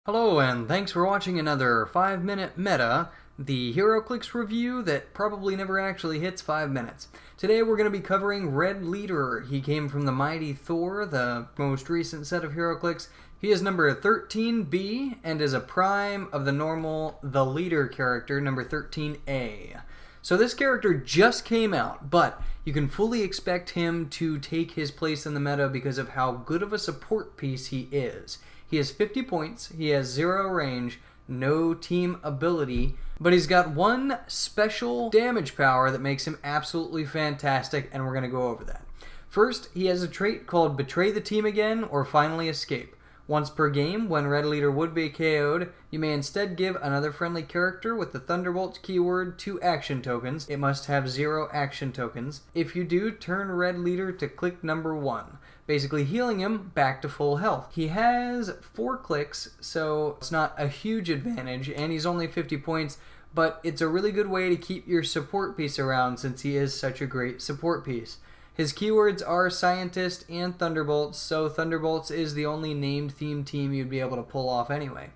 Hello, and thanks for watching another 5-minute meta, the HeroClix review that probably never actually hits 5 minutes. Today we're going to be covering Red Leader. He came from the Mighty Thor, the most recent set of HeroClix. He is number 13B and is a prime of the normal The Leader character, number 13A. So this character just came out, but you can fully expect him to take his place in the meta because of how good of a support piece he is. He has 50 points, he has 0 range, no team ability, but he's got one special damage power that makes him absolutely fantastic, and we're going to go over that. First, he has a trait called Betray the Team Again or Finally Escape. Once per game, when Red Leader would be KO'd, you may instead give another friendly character with the Thunderbolts keyword 2 action tokens. It must have 0 action tokens. If you do, turn Red Leader to click number 1, basically healing him back to full health. He has 4 clicks, so it's not a huge advantage, and he's only 50 points, but it's a really good way to keep your support piece around since he is such a great support piece. His keywords are Scientist and Thunderbolts, so Thunderbolts is the only named theme team you'd be able to pull off anyway.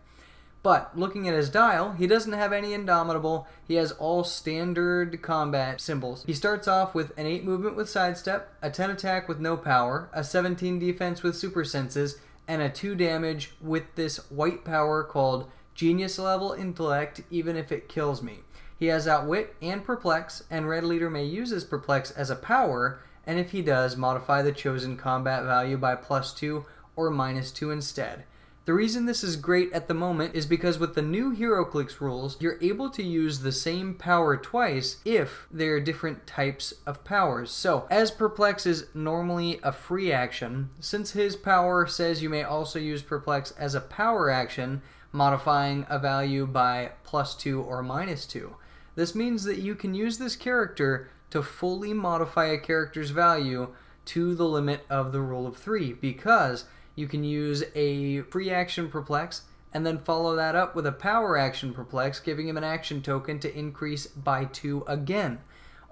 But looking at his dial, he doesn't have any Indomitable. He has all standard combat symbols. He starts off with an 8 movement with Sidestep, a 10 attack with no power, a 17 defense with Super Senses, and a 2 damage with this white power called Genius Level Intellect, even if it kills me. He has Outwit and Perplex, and Red Leader may use his Perplex as a power, and if he does, modify the chosen combat value by +2 or -2 instead. The reason this is great at the moment is because with the new HeroClix rules, you're able to use the same power twice if they're different types of powers. So, as Perplex is normally a free action, since his power says you may also use Perplex as a power action, modifying a value by +2 or -2. This means that you can use this character to fully modify a character's value to the limit of the rule of 3, because you can use a free action Perplex and then follow that up with a power action Perplex, giving him an action token to increase by 2 again.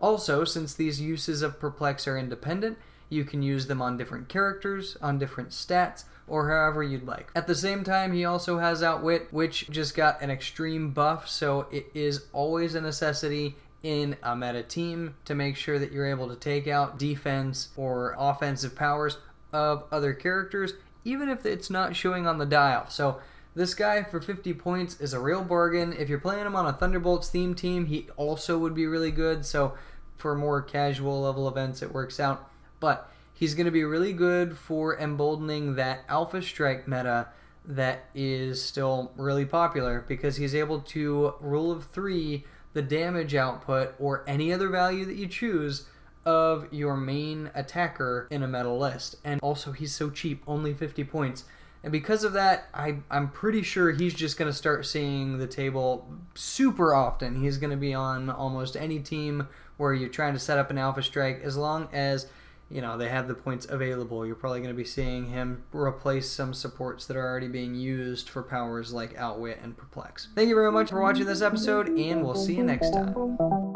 Also, since these uses of Perplex are independent, you can use them on different characters, on different stats, or however you'd like. At the same time, he also has Outwit, which just got an extreme buff, so it is always a necessity in a meta team to make sure that you're able to take out defense or offensive powers of other characters, even if it's not showing on the dial. So this guy for 50 points is a real bargain. If you're playing him on a Thunderbolts theme team, he also would be really good, so for more casual level events it works out. But he's going to be really good for emboldening that Alpha Strike meta that is still really popular, because he's able to rule of 3 the damage output or any other value that you choose of your main attacker in a meta list. And also, he's so cheap, only 50 points. And because of that, I'm pretty sure he's just going to start seeing the table super often. He's going to be on almost any team where you're trying to set up an Alpha Strike. As long as, you know, they have the points available, you're probably going to be seeing him replace some supports that are already being used for powers like Outwit and Perplex. Thank you very much for watching this episode, and we'll see you next time.